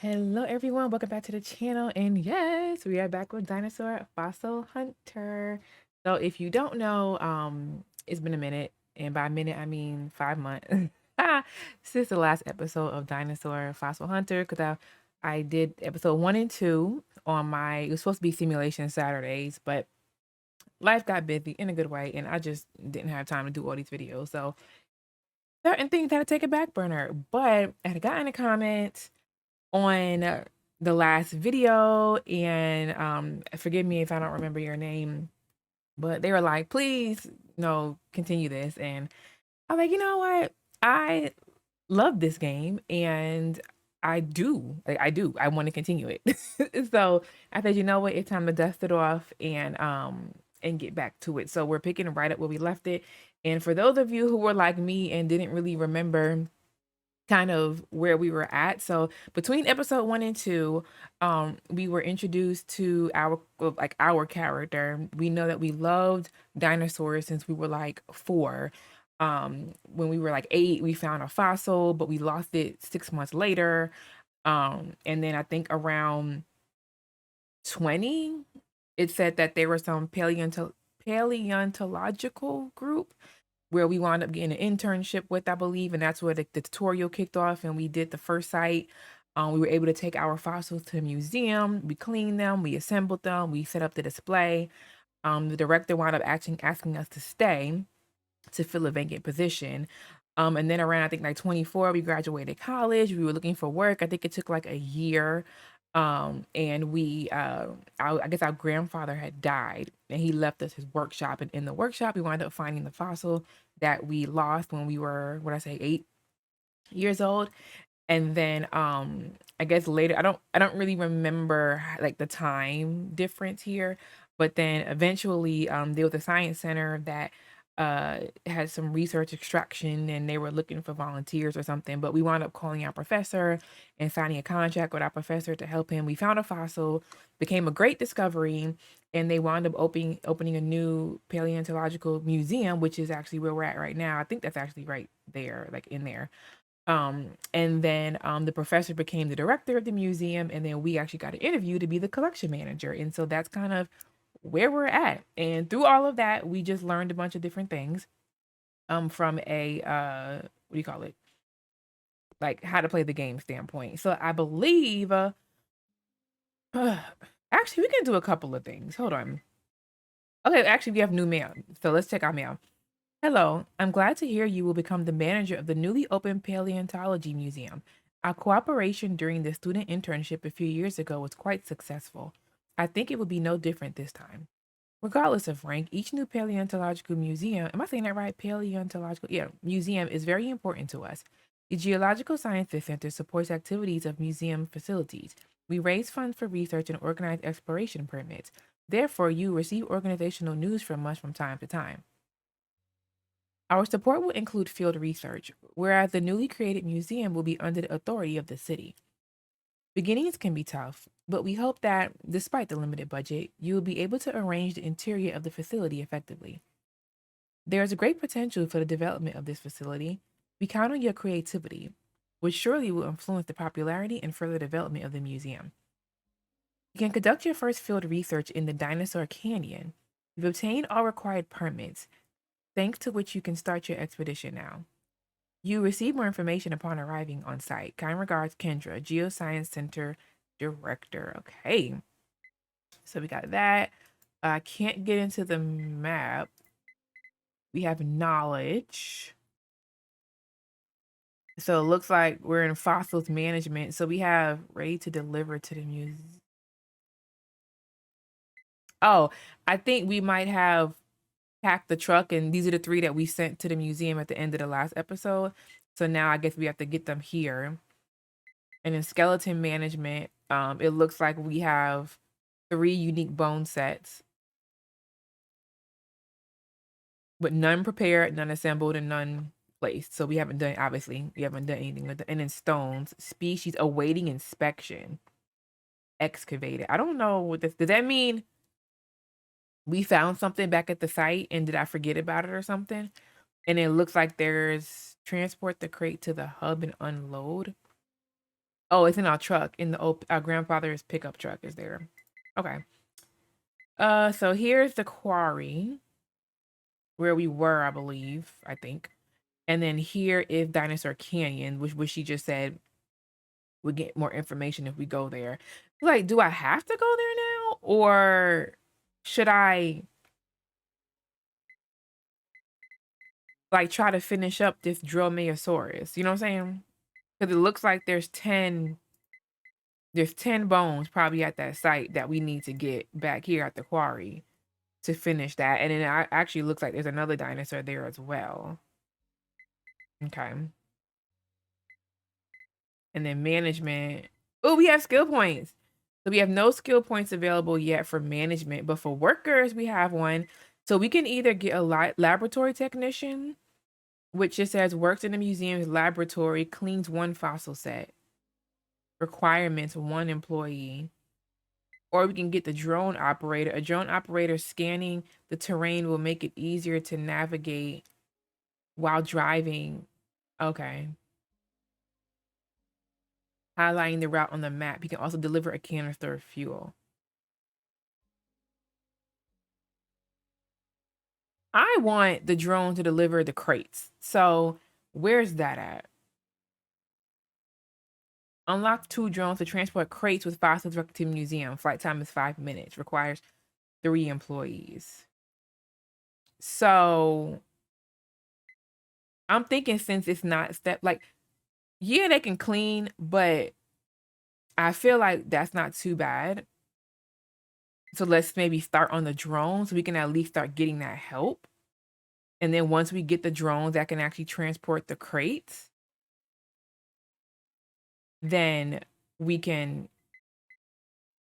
Hello everyone, welcome back to the channel. And yes, we are back with Dinosaur Fossil Hunter. So if you don't know, it's been a minute, and by a minute I mean 5 months since the last episode of Dinosaur Fossil Hunter, because I did episode 1 and 2 on my, it was supposed to be simulation Saturdays, but life got busy in a good way, and I just didn't have time to do all these videos. So certain things had to take a back burner. But I had gotten a comment on the last video, and forgive me if I don't remember your name, but they were like, please, no, continue this. And I'm like, you know what? I love this game, and I want to continue it. So I said, you know what? It's time to dust it off and get back to it. So we're picking right up where we left it. And for those of you who were like me and didn't really remember kind of where we were at. So between episode 1 and 2, we were introduced to our character. We know that we loved dinosaurs since we were like 4. When we were like 8, we found a fossil, but we lost it 6 months later. And then I think around 20, it said that there was some paleontological group where we wound up getting an internship with, I believe, and that's where the tutorial kicked off, and we did the first site. We were able to take our fossils to the museum. We cleaned them, we assembled them, we set up the display. The director wound up asking us to stay to fill a vacant position. And then around, I think, like 24, we graduated college. We were looking for work. I think it took like a year. And I guess our grandfather had died, and he left us his workshop. And in the workshop, we wound up finding the fossil that we lost when we were, what I say, 8 years old. And then I guess later, I don't really remember like the time difference here, but then eventually there was a science center that had some research extraction, and they were looking for volunteers or something. But we wound up calling our professor and signing a contract with our professor to help him. We found a fossil, became a great discovery, and they wound up opening a new paleontological museum, which is actually where we're at right now. I think that's actually right there, like in there. And then the professor became the director of the museum, and then we actually got an interview to be the collection manager. And so that's kind of where we're at. And through all of that, we just learned a bunch of different things from a what do you call it? Like how to play the game standpoint. So I believe actually we can do a couple of things. Hold on. Okay, actually we have new mail. So let's check our mail. Hello, I'm glad to hear you will become the manager of the newly opened Paleontology Museum. Our cooperation during the student internship a few years ago was quite successful. I think it will be no different this time. Regardless of rank, each new paleontological museum, am I saying that right? Paleontological, yeah, museum is very important to us. The Geological Sciences Center supports activities of museum facilities. We raise funds for research and organize exploration permits. Therefore, you receive organizational news from us from time to time. Our support will include field research, whereas the newly created museum will be under the authority of the city. Beginnings can be tough, but we hope that, despite the limited budget, you will be able to arrange the interior of the facility effectively. There is a great potential for the development of this facility. We count on your creativity, which surely will influence the popularity and further development of the museum. You can conduct your first field research in the Dinosaur Canyon. You've obtained all required permits, thanks to which you can start your expedition now. You receive more information upon arriving on site. Kind regards, Kendra, Geoscience Center Director. Okay, so we got that. I can't get into the map. We have knowledge. So it looks like we're in fossils management. So we have ready to deliver to the museum. Oh, I think we might have packed the truck, and these are the 3 that we sent to the museum at the end of the last episode. So now I guess we have to get them here. And in skeleton management, it looks like we have 3 unique bone sets, but none prepared, none assembled, and none placed. So we haven't done, obviously, we haven't done anything with it. And then stones, species awaiting inspection, excavated. I don't know what this, does that mean we found something back at the site and did I forget about it or something? And it looks like there's transport the crate to the hub and unload. Oh, it's in our truck. In the our grandfather's pickup truck is there. Okay. So here's the quarry where we were, I believe, I think. And then here is Dinosaur Canyon, which she just said we get more information if we go there. Like, do I have to go there now? Or should I like try to finish up this Dromaeosaurus? You know what I'm saying? Because it looks like there's 10 bones probably at that site that we need to get back here at the quarry to finish that. And then it actually looks like there's another dinosaur there as well. Okay. And then management. Oh, we have skill points. So we have no skill points available yet for management, but for workers, we have one. So we can either get a laboratory technician, which just says works in the museum's laboratory, cleans one fossil set. Requirements, one employee. Or we can get the drone operator. A drone operator scanning the terrain will make it easier to navigate while driving. Okay. Highlighting the route on the map. He can also deliver a canister of fuel. I want the drone to deliver the crates. So where's that at? Unlock 2 drones to transport crates with fossils directly to the museum. Flight time is 5 minutes. Requires 3 employees. So I'm thinking since it's not like, yeah, they can clean, but I feel like that's not too bad. So let's maybe start on the drones so we can at least start getting that help. And then once we get the drones that can actually transport the crates, then we can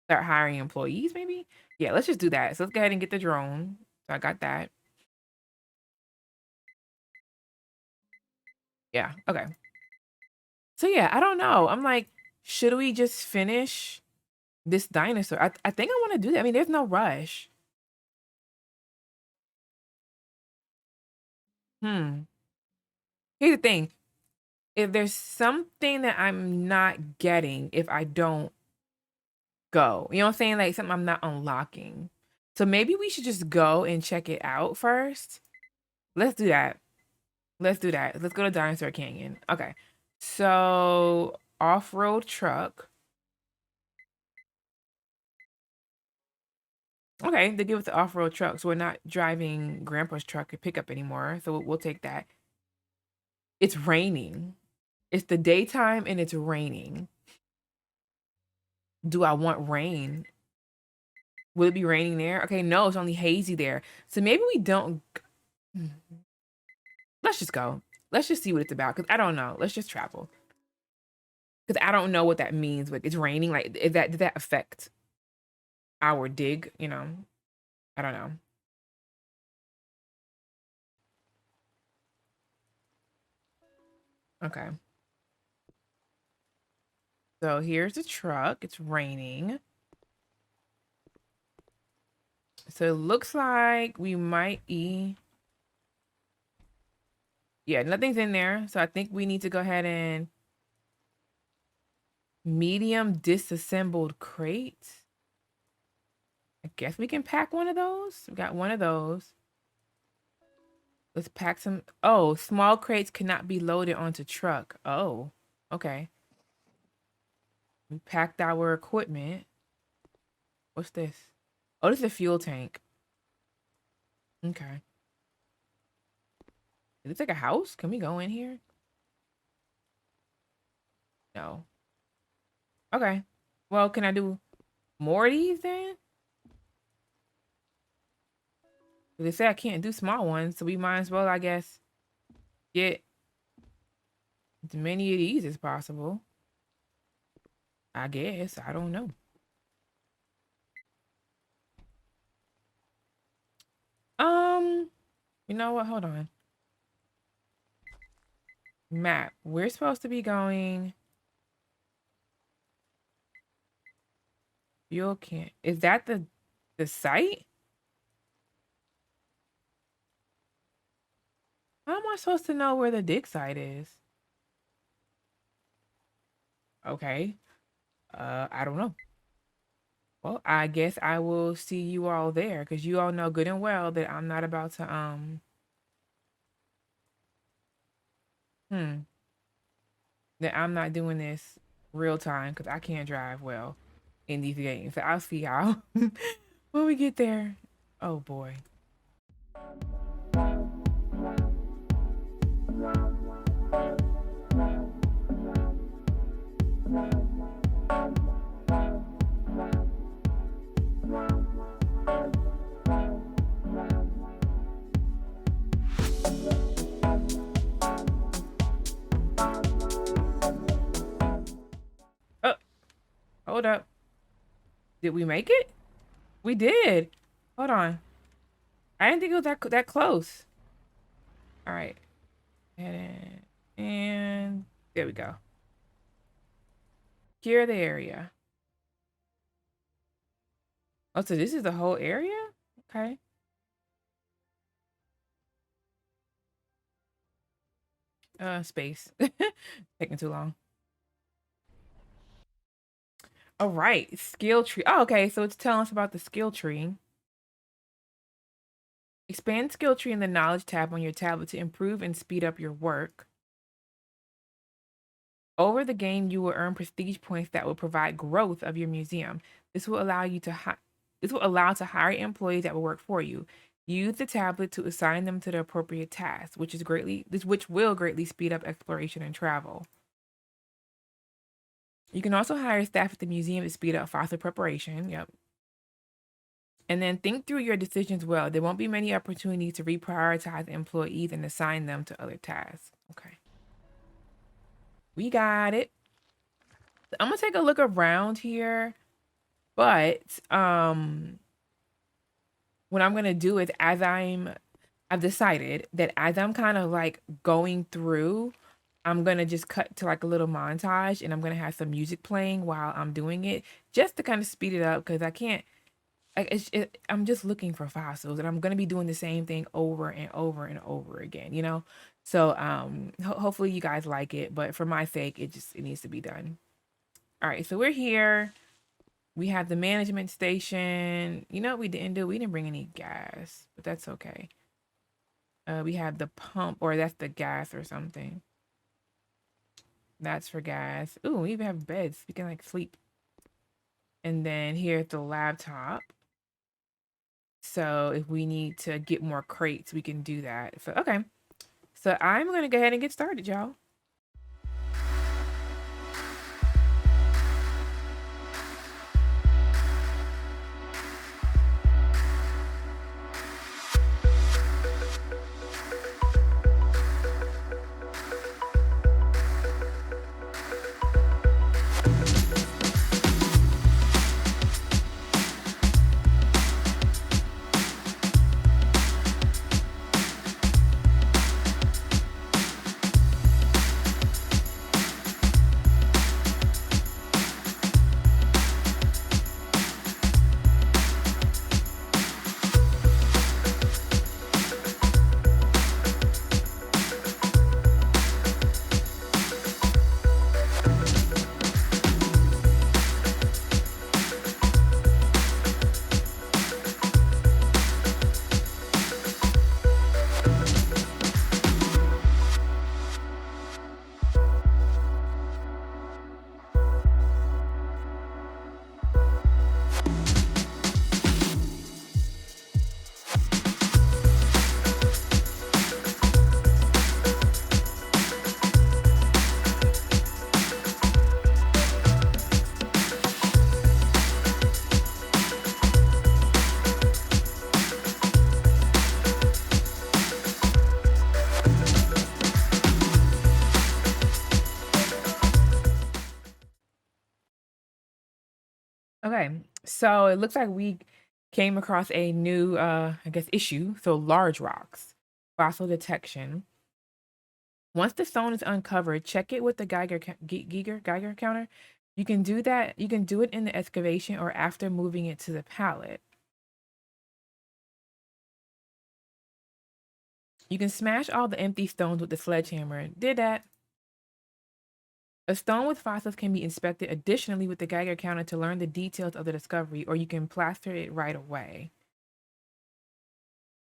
start hiring employees maybe. Yeah, let's just do that. So let's go ahead and get the drone. So I got that. Yeah, okay. So yeah, I don't know. I'm like, should we just finish this dinosaur? I think I want to do that. I mean, there's no rush. Hmm. Here's the thing. If there's something that I'm not getting if I don't go, you know what I'm saying? Like something I'm not unlocking. So maybe we should just go and check it out first. Let's do that. Let's do that. Let's go to Dinosaur Canyon. Okay. So off-road truck. Okay, they give us the off-road truck, so we're not driving Grandpa's truck or pickup anymore. So we'll take that. It's raining. It's the daytime and it's raining. Do I want rain? Will it be raining there? Okay, no, it's only hazy there. So maybe we don't. Let's just go. Let's just see what it's about because I don't know. Let's just travel because I don't know what that means. Like it's raining. Like did that affect our dig? You know, I don't know. Okay. So here's the truck. It's raining. So it looks like we might be. Yeah, nothing's in there. So I think we need to go ahead and medium disassembled crate. I guess we can pack one of those. We got one of those. Let's pack some. Oh, small crates cannot be loaded onto truck. Oh, okay. We packed our equipment. What's this? Oh, this is a fuel tank. Okay. Is this like a house? Can we go in here? No. Okay. Well, can I do more of these then? They say I can't do small ones, so we might as well, I guess, get as many of these as possible. I guess. I don't know. You know what? Hold on. Map. We're supposed to be going. Fuel can't. Is that the site? How am I supposed to know where the dig site is? Okay. I don't know. Well, I guess I will see you all there because you all know good and well that I'm not about to hmm that I'm not doing this real time because I can't drive well in these games. So I'll see y'all when we get there. Oh boy. Oh, hold up. Did we make it? We did. Hold on. I didn't think it was that close. All right. And there we go. Clear the area. Oh, so this is the whole area? Okay. Space. Taking too long. All right. Skill tree. Oh, okay. So it's telling us about the skill tree. Expand skill tree in the knowledge tab on your tablet to improve and speed up your work. Over the game, you will earn prestige points that will provide growth of your museum. This will allow you to this will allow to hire employees that will work for you. Use the tablet to assign them to the appropriate tasks, which will greatly speed up exploration and travel. You can also hire staff at the museum to speed up fossil preparation. Yep. And then think through your decisions well. There won't be many opportunities to reprioritize employees and assign them to other tasks. Okay. We got it. I'm gonna take a look around here, but what I'm gonna do is I've decided that as I'm kind of like going through, I'm gonna just cut to like a little montage and I'm gonna have some music playing while I'm doing it just to kind of speed it up because I can't I'm just looking for fossils and I'm gonna be doing the same thing over and over and over again, you know? So hopefully you guys like it, but for my sake, it needs to be done. All right, so we're here. We have the management station. You know what we didn't do? We didn't bring any gas, but that's okay. We have the pump, or that's the gas or something. That's for gas. Ooh, we even have beds. We can like sleep. And then here's the laptop. So if we need to get more crates, we can do that. So, okay. So I'm going to go ahead and get started, y'all. Okay, so it looks like we came across a new, I guess, issue. So large rocks, fossil detection. Once the stone is uncovered, check it with the Geiger counter. You can do that. You can do it in the excavation or after moving it to the pallet. You can smash all the empty stones with the sledgehammer. Did that. A stone with fossils can be inspected additionally with the Geiger counter to learn the details of the discovery, or you can plaster it right away.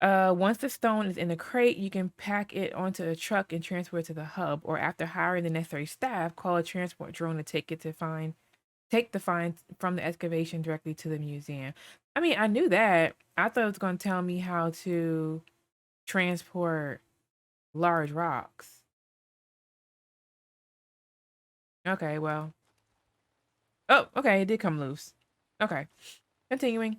Once the stone is in the crate, you can pack it onto a truck and transport it to the hub, or after hiring the necessary staff, call a transport drone to take the find from the excavation directly to the museum. I mean, I knew that. I thought it was going to tell me how to transport large rocks. Okay, well. Oh, okay, it did come loose. Okay, continuing.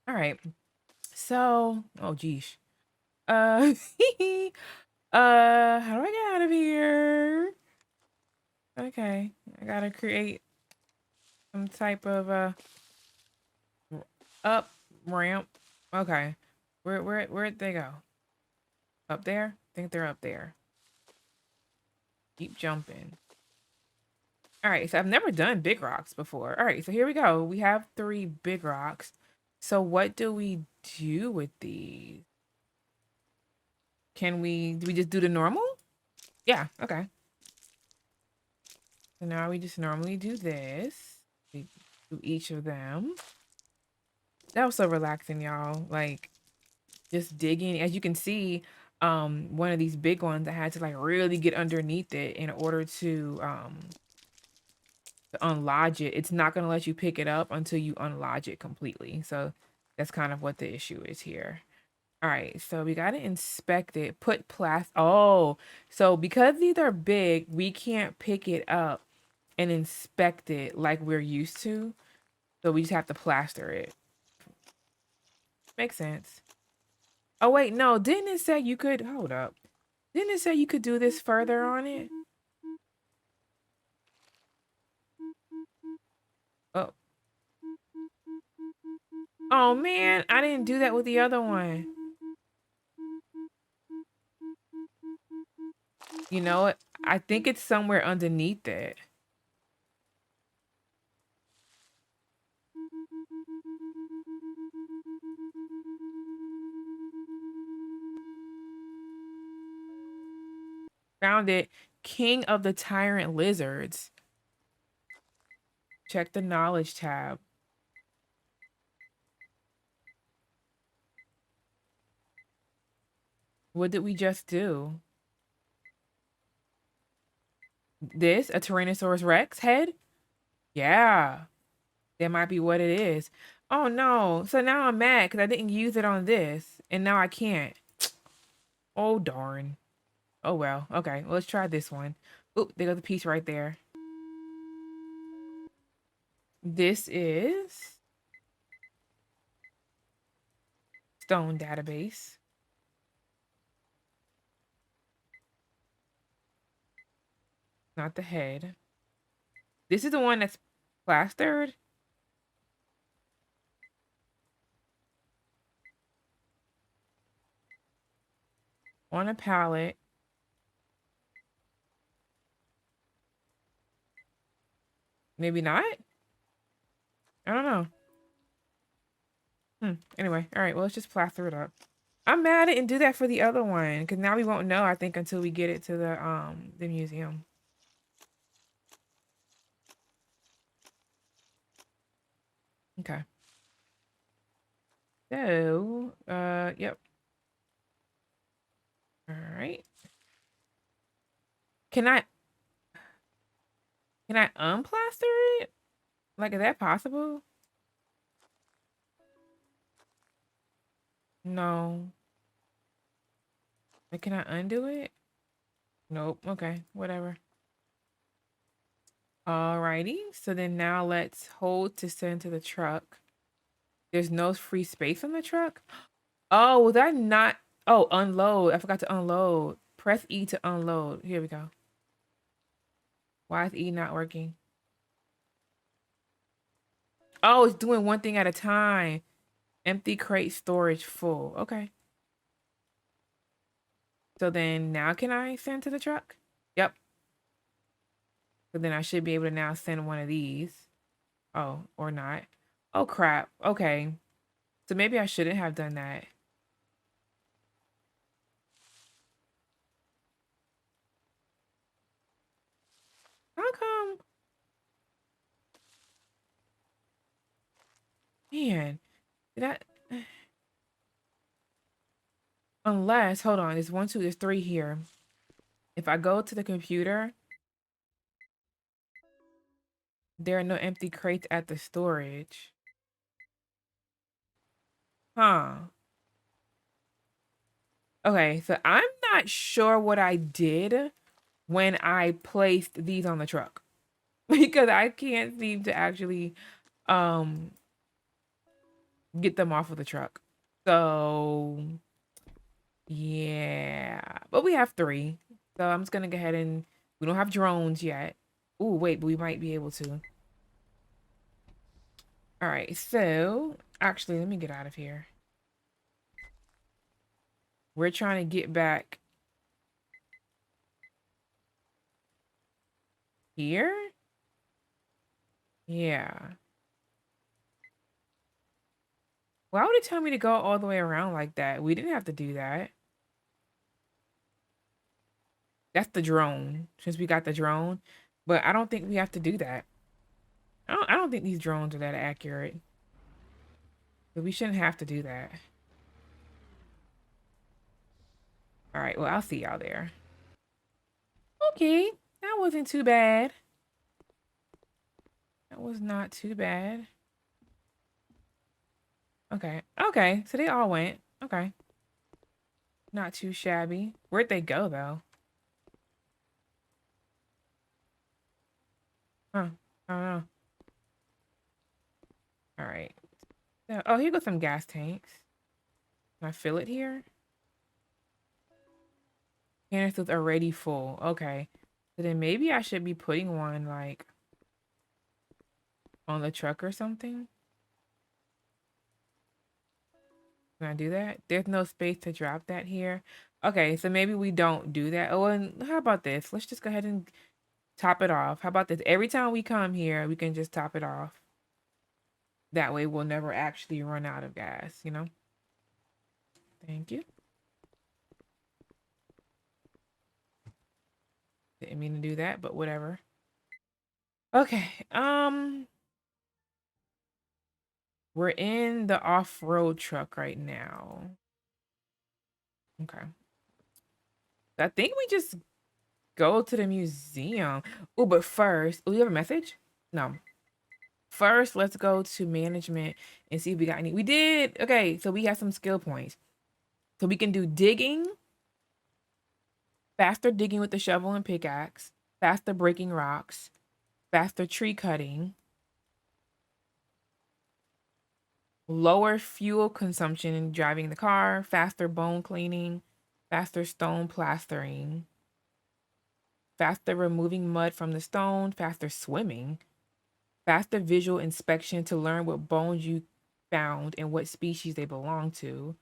All right. So, oh geez. Uh, how do I get out of here? Okay, I gotta create some type of up ramp. Okay, where'd they go? Up there? I think they're up there. Keep jumping. All right, so I've never done big rocks before. All right, so here we go. We have 3 big rocks. So what do we do with these? Do we just do the normal? Yeah, okay. So now we just normally do this. We do each of them. That was so relaxing, y'all. Like just digging. As you can see, one of these big ones, I had to like really get underneath it in order to unlodge it. It's not gonna let you pick it up until you unlodge it completely. So that's kind of what the issue is here. All right, so we gotta inspect it. Put plastic. Oh, so because these are big, we can't pick it up and inspect it like we're used to. So we just have to plaster it. Makes sense. Oh wait, no, didn't it say you could hold up? Didn't it say you could do this further on it? Oh. Oh man, I didn't do that with the other one. You know what? I think it's somewhere underneath it. Found it. King of the Tyrant Lizards. Check the knowledge tab. What did we just do? This, a Tyrannosaurus Rex head? Yeah, that might be what it is. Oh no, so now I'm mad because I didn't use it on this, and now I can't. Oh darn. Oh well, okay, well, let's try this one. Oop, there goes the piece right there. This is stone database. Not the head. This is the one that's plastered. On a pallet. Maybe not? I don't know. Anyway, all right, well, let's just plaster it up. I'm mad I didn't do that for the other one, because now we won't know, I think, until we get it to the museum. Okay. So, yep. All right. Can I unplaster it? Like, is that possible? No. Like, can I undo it? Nope. Okay, whatever. Alrighty. So then now let's hold to send to the truck. There's no free space on the truck? Oh, was that not? Oh, unload. I forgot to unload. Press E to unload. Here we go. Why is E not working? Oh, it's doing one thing at a time. Empty crate storage full. Okay. So then now can I send to the truck? Yep. So then I should be able to now send one of these. Oh, or not. Oh, crap. Okay. So maybe I shouldn't have done that. How come? Man, did I? Unless, hold on, there's one, two, there's three here. If I go to the computer, there are no empty crates at the storage. Huh. Okay, so I'm not sure what I did when I placed these on the truck because I can't seem to actually um get them off of the truck. So yeah, but we have three. So I'm just gonna go ahead and we don't have drones yet. Oh wait, but we might be able to. All right, so actually, let me get out of here. We're trying to get back here. Yeah. Why would it tell me to go all the way around like that? We didn't have to do that. That's the drone, since we got the drone. But I don't think we have to do that. I don't think these drones are that accurate. But we shouldn't have to do that. All right, well, I'll see y'all there. Okay, that wasn't too bad. That was not too bad. Okay, okay, so they all went. Okay. Not too shabby. Where'd they go, though? Huh, I don't know. All right. So, oh, here goes some gas tanks. Can I fill it here? Canisters already full. Okay. So then maybe I should be putting one, like, on the truck or something. Can I do that? There's no space to drop that here. Okay, so maybe we don't do that. Oh, and how about this? Let's just go ahead and top it off. How about this? Every time we come here, we can just top it off. That way we'll never actually run out of gas, you know? Thank you. Didn't mean to do that, but whatever. Okay, We're in the off-road truck right now. Okay. I think we just go to the museum. Oh, but first, oh, you have a message? No. First, let's go to management and see if we got any. We did. Okay, so we have some skill points. So we can do digging, faster digging with the shovel and pickaxe, faster breaking rocks, faster tree cutting, lower fuel consumption in driving the car, faster bone cleaning, faster stone plastering, faster removing mud from the stone, faster swimming, faster visual inspection to learn what bones you found and what species they belong to,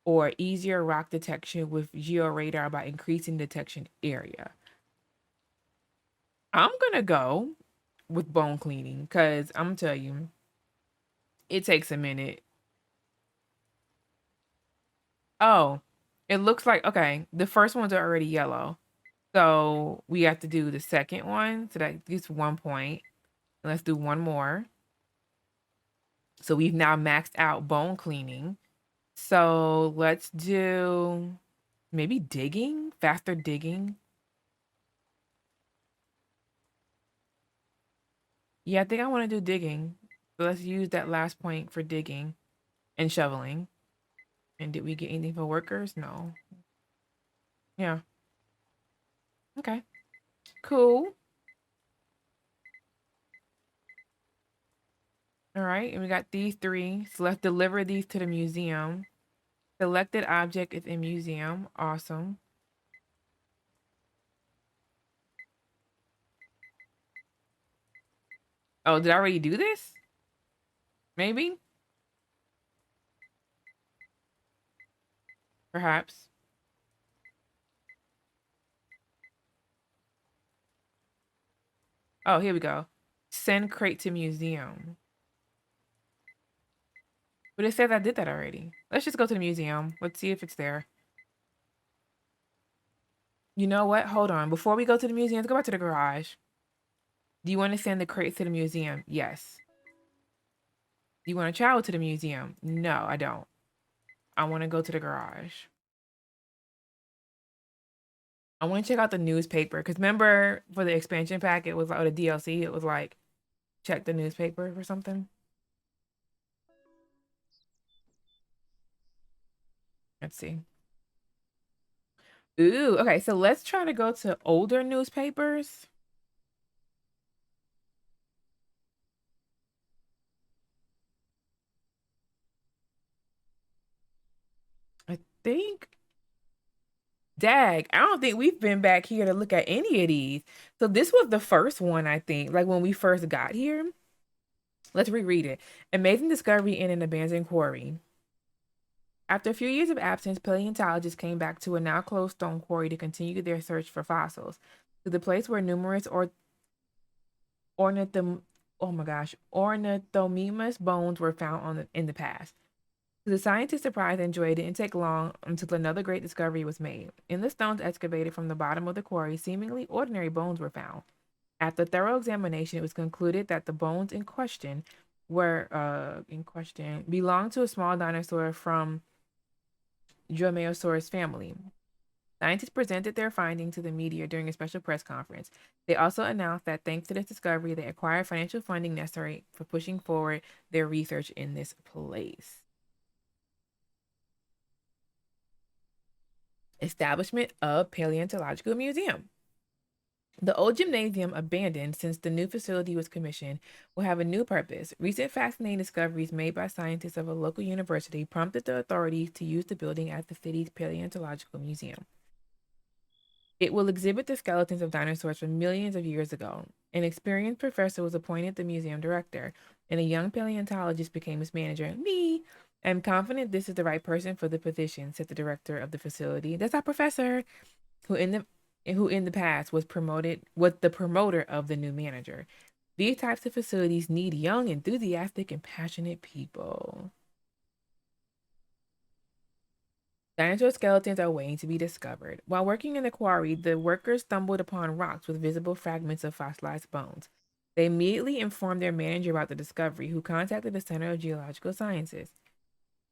or easier rock detection with georadar by increasing detection area. I'm gonna go with bone cleaning because I'm gonna tell you, it takes a minute. Oh, it looks like okay, the first ones are already yellow. So we have to do the second one. So that gets 1 point. And let's do one more. So we've now maxed out bone cleaning. So let's do maybe digging, faster digging. Yeah, I think I want to do digging. So let's use that last point for digging and shoveling. And did we get anything for workers? No. Yeah. Okay. Cool. All right. And we got these three. So let's deliver these to the museum. Selected object is in museum. Awesome. Oh, did I already do this? Maybe? Perhaps. Oh, here we go. Send crate to museum. But it says I did that already. Let's just go to the museum. Let's see if it's there. You know what? Hold on. Before we go to the museum, let's go back to the garage. Do you want to send the crates to the museum? Yes. Do you want to travel to the museum? No, I don't. I want to go to the garage. I want to check out the newspaper. Because remember, for the expansion pack, it was like, or the DLC, it was like, check the newspaper or something. Let's see. Ooh, okay. So let's try to go to older newspapers. I think Dag, I don't think we've been back here to look at any of these. So this was the first one, I think, like when we first got here. Let's reread it. Amazing discovery in an abandoned quarry. After a few years of absence, paleontologists came back to a now closed stone quarry to continue their search for fossils. To the place where numerous ornithom oh my gosh, ornithomimus bones were found in the past. To the scientists' surprise and joy, it didn't take long until another great discovery was made. In the stones excavated from the bottom of the quarry, seemingly ordinary bones were found. After thorough examination, it was concluded that the bones in question belonged to a small dinosaur from Dromaeosaurus family. Scientists presented their finding to the media during a special press conference. They also announced that thanks to this discovery, they acquired financial funding necessary for pushing forward their research in this place. Establishment of Paleontological Museum. The old gymnasium, abandoned since the new facility was commissioned, will have a new purpose. Recent fascinating discoveries made by scientists of a local university prompted the authorities to use the building as the city's paleontological museum. It will exhibit the skeletons of dinosaurs from millions of years ago. An experienced professor was appointed the museum director, and a young paleontologist became its manager. Me. I'm confident this is the right person for the position, said the director of the facility. That's our professor, who in the past was the promoter of the new manager. These types of facilities need young, enthusiastic, and passionate people. Dinosaur skeletons are waiting to be discovered. While working in the quarry, the workers stumbled upon rocks with visible fragments of fossilized bones. They immediately informed their manager about the discovery, who contacted the Center of Geological Sciences.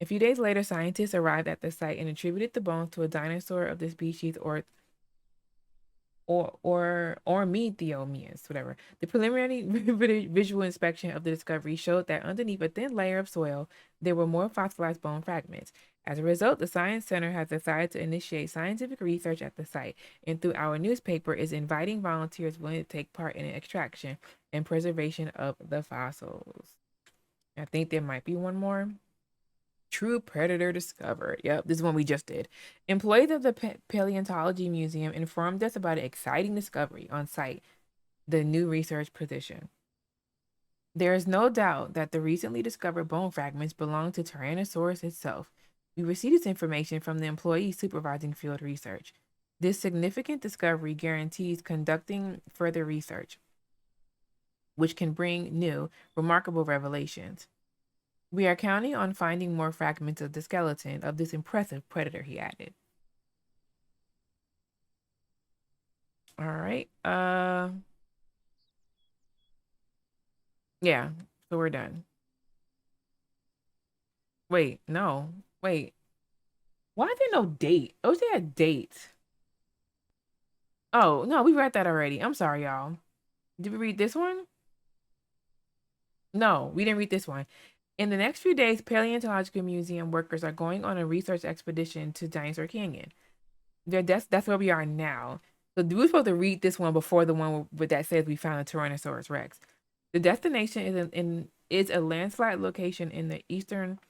A few days later, scientists arrived at the site and attributed the bones to a dinosaur of the species Ornithomimus, whatever. The preliminary visual inspection of the discovery showed that underneath a thin layer of soil, there were more fossilized bone fragments. As a result, the Science Center has decided to initiate scientific research at the site, and through our newspaper is inviting volunteers willing to take part in the extraction and preservation of the fossils. I think there might be one more. True predator discovered. Yep, this is one we just did. Employees of the Paleontology Museum informed us about an exciting discovery on site, the new research position. There is no doubt that the recently discovered bone fragments belong to Tyrannosaurus itself. We received this information from the employee supervising field research. This significant discovery guarantees conducting further research, which can bring new, remarkable revelations. We are counting on finding more fragments of the skeleton of this impressive predator, he added. All right. Yeah, so we're done. Wait, no. Wait. Why is there no date? Oh, they had dates. Oh, no, we read that already. I'm sorry, y'all. Did we read this one? No, we didn't read this one. In the next few days, Paleontological Museum workers are going on a research expedition to Dinosaur Canyon. That's where we are now. So we were supposed to read this one before the one that says we found a Tyrannosaurus Rex. The destination is a landslide location in the eastern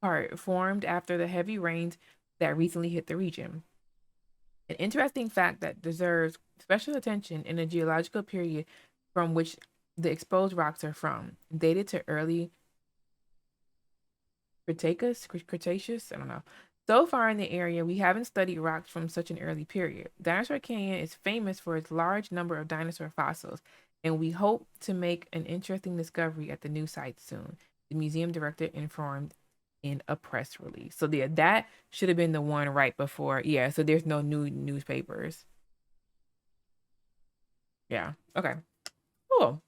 part, formed after the heavy rains that recently hit the region. An interesting fact that deserves special attention in the geological period from which the exposed rocks are from, dated to early Cretaceous, I don't know. So far in the area, we haven't studied rocks from such an early period. Dinosaur Canyon is famous for its large number of dinosaur fossils, and we hope to make an interesting discovery at the new site soon, the museum director informed in a press release. So yeah, that should have been the one right before. Yeah, so there's no new newspapers. Yeah. Okay. Cool.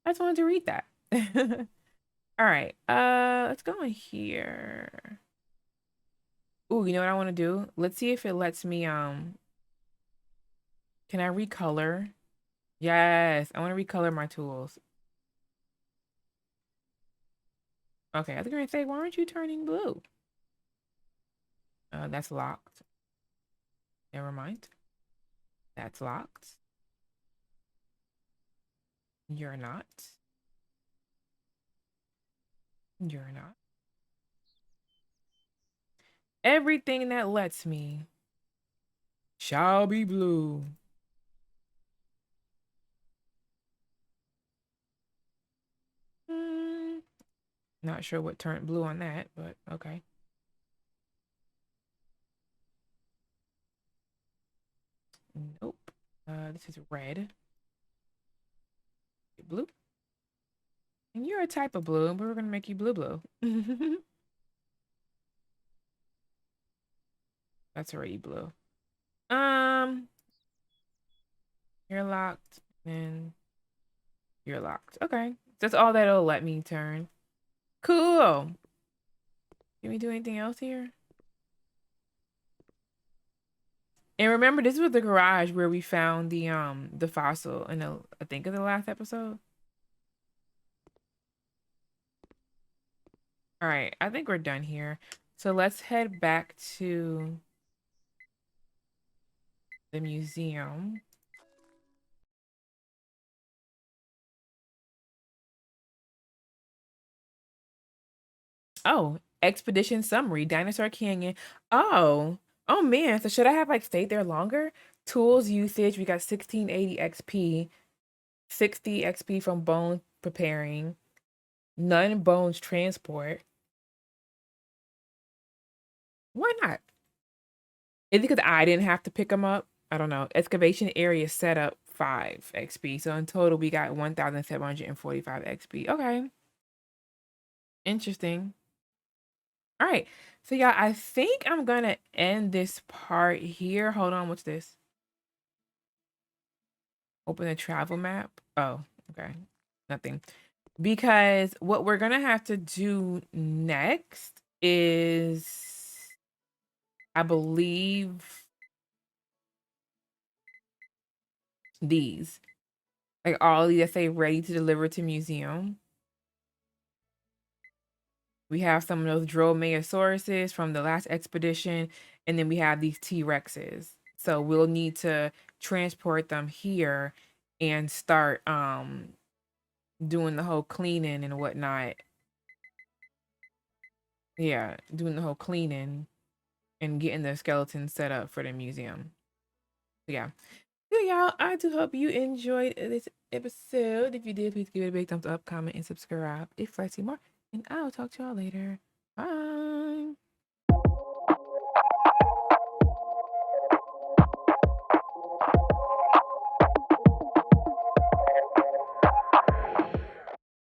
I just wanted to read that. All right. Let's go in here. Ooh, you know what I want to do? Let's see if it lets me can I recolor? Yes, I want to recolor my tools. Okay, I was gonna say, why aren't you turning blue? That's locked. Never mind. That's locked. You're not. You're not. Everything that lets me shall be blue. Not sure what turned blue on that, but okay. Nope. This is red. Blue. And you're a type of blue, but we're gonna make you blue blue. That's already blue. Um, you're locked, and you're locked. Okay. That's all that'll let me turn. Cool. Can we do anything else here? And remember, this was the garage where we found the fossil in the I think in the last episode. All right, I think we're done here. So let's head back to the museum. Oh, expedition summary, Dinosaur Canyon. Oh, oh man. So should I have like stayed there longer? Tools usage, we got 1680 XP, 60 XP from bone preparing, none bones transport. Why not? Is it because I didn't have to pick them up? I don't know. Excavation area setup 5 XP. So in total, we got 1,745 XP. Okay. Interesting. All right. So yeah, I think I'm gonna end this part here. Hold on, what's this? Open a travel map. Oh, Okay, nothing. Because what we're gonna have to do next is, I believe, these. Like all these that say ready to deliver to museum. We have some of those dromeyosauruses from the last expedition, and then we have these T-Rexes. So we'll need to transport them here and start doing the whole cleaning and whatnot. Yeah, doing the whole cleaning and getting the skeletons set up for the museum. So yeah. So y'all, I do hope you enjoyed this episode. If you did, please give it a big thumbs up, comment, and subscribe if you'd like to see more. And I'll talk to y'all later. Bye.